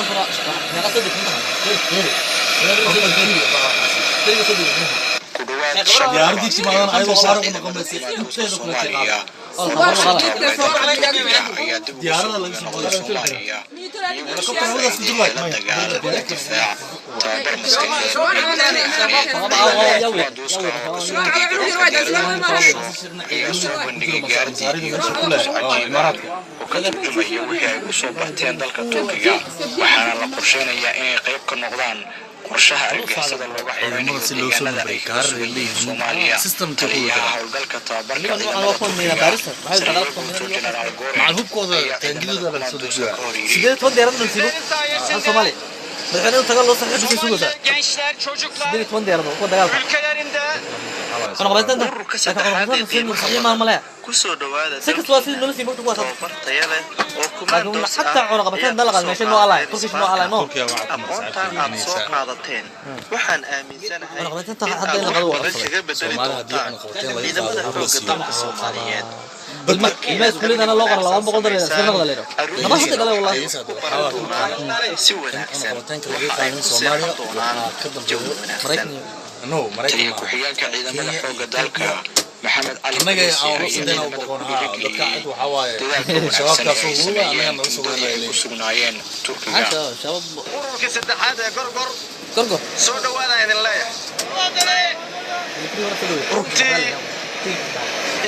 شنطة أنا قصدي diyaaradii timaadaan ayadoo saaran ku noqon baysay inteeda kula tiqaad diyaarada laga soo qaaday Soomaaliya helicopter si duway qorshaha argagixisada looga xidhiidhiyo deegaanada ay ka sugayeen Soomaaliya systemka howlgalka tababarka macluubkooda taangidooda la soo dejiyo sidee toon diyaaradda nasiibo Soomaaliya madaxweynuhu tagal loo saxiib bisay sugaysaa gençler çocuklar sidee toon diyaaradda ku dagaalka ülkelerinde kana qabaysanta kusoo dhawaada سكت واسيد نو سي بوقت واسط tabartayale oo kumandos حتى عرقبتين دلقا ماشي نو الله تركيش نو الله نو aqoontan aad soo qaadateen waxaan aaminsanahay عرقبتين حتى لقدوا kaga bedeli doontaan ciidamada xoogga dalka Soomaaliyeed الناس كلنا انا لغه لو بقول ده سير نقدر ليرو ما حد قال والله si wanaagsan Soomaaliya مريكني no taliye ku-xigeenka ciidamada xoogga dalka Maxamed Ali anaga aan sideen u boqonaha dadka cid waxa waaye shabaabka soo guuba anaga noo soo ku sugnaayeen Turkiga شباب ururkii saddexaad ee gorgor قرقر soo dhawaada idin leeyahay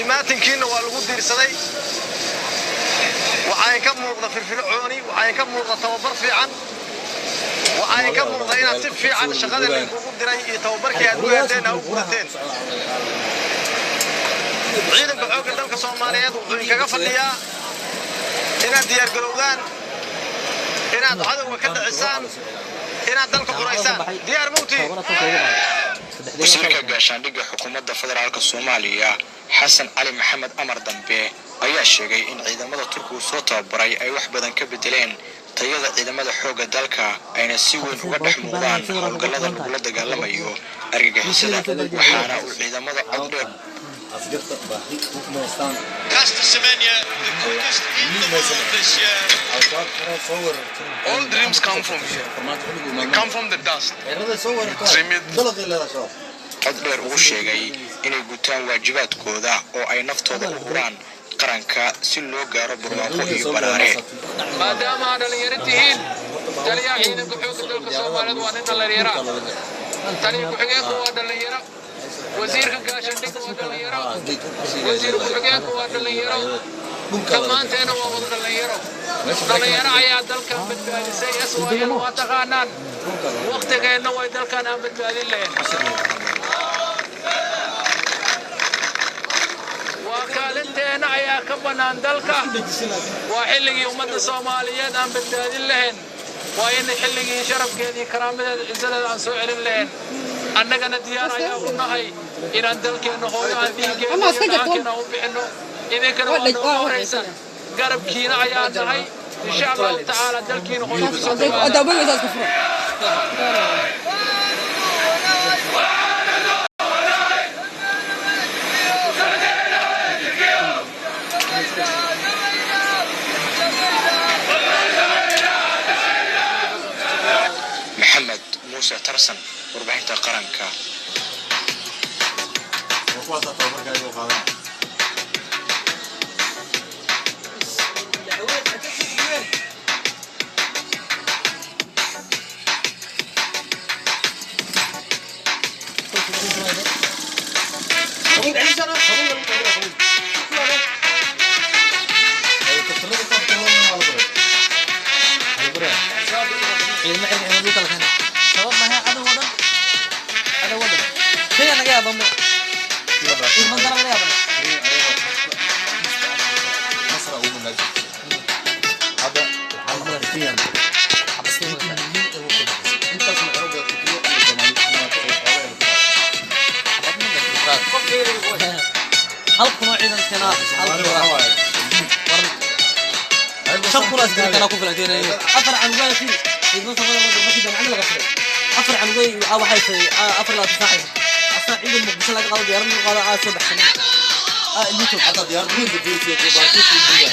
imaatinkiina waa lagu diirsaday waxay ka muuqda firfircooni waxay ka muuqda tababar fiican waxay ka muuqda inaad si fiican shaqada lagu diray iyo tababarkii aad u heedeen aad u gudateen ciidanka xoogga dalka Soomaaliyeed wuxuu kaga fadhiyaa inaad diyaar garowdaan inaad cadawga ka dhicisaan inaad dalka qoraysaan diyaar mawtii wasiirka gaashaandhigga xukuumadda federaalka Soomaaliya Xasan Ali Maxamed Amar Dambe ayaa sheegay in ciidamada Turkiga soo tababaray ay wax badan ka bedeleen tayada ciidamada xoogga dalka ayna si weyn uga dhex muuqdaan howlgallada lagula dagaalamayo argagixisada waxaana uu ciidamada codheer Castor Semenya, the quickest in the world this year. All dreams come from here. They come from the dust. codheer uu sheegay inay gutaan waajibaadkooda oo ay naftooda u huraan qaranka si loo gaaro barwaaqo iyo baraare maadaama dhalinyaro tihiin taliyaha ciidanka xoogga dalka Soomaaliyeed waa nin dhalinyaro taliya ku-xigeenku waa dhalinyaro wasiirka gaashaandhigga waa dhalinyaro wasiir ku-xigeenku waa dhalinyaro dhammaanteena waa wada dhalinyaro ayaa dalkan badbaadisay SYL waa taqaanaan waqtigeenna way dalkan aan badbaadin lahayn kaalinteena ayaa ka banaan dalka waa xilligii ummadda Soomaaliyeed aan badbaadin lahayn waa in xilligii sharafkeedii karaamadeeda ciidadeeda aan soo celin lahayn annagana diyaar ayaa u nahay inaan dalkeena hooyo aan dhiiggeena u bixino idinkana waa horeysan garabkiina ayaa nahay insha Allah taala dalkeena hooyo ku soo Maxamed Muuse Tarsan warbaahinta qaranka أفر عن وجهي إذا صار المسجد عند الغفلة أفر عن وجهي أو حيث أفر لا تصاحب أصلا عند المقدسة لك قالوا ديار من قالوا عاصب حسنا اليوتيوب حتى ديار من بدي في البارتي في الدنيا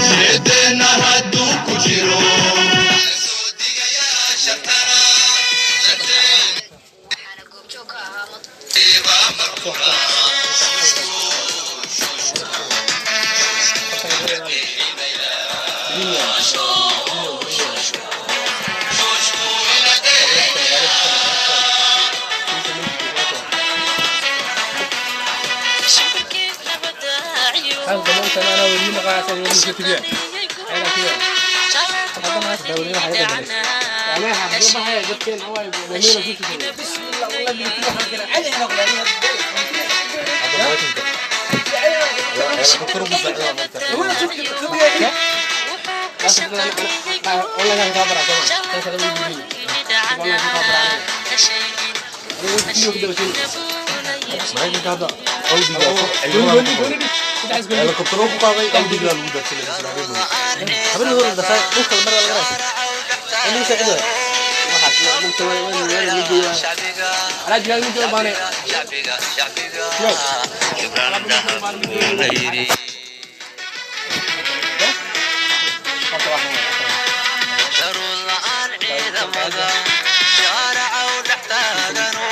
Sidena hadu kujiro من قاعد يوم كتير أنا كذا هذا ما تدورين حاجة أنا حافظ ما هي جت كين هواي بسم الله والله اللي تروح كده عادي أنا أقول أنا هذا ما تنتهي أنا كنت ربع هو أنا شفت كذا والله أنا كابر عشان والله كابر ما هي كذا أودي أنا كنت ربع أودي لا الودا قبل هو الدفاع ممكن مرة ولا غير اللي يساعده واحد ممكن وين يجي على جال من جوا بانه شارع ودحتاجنو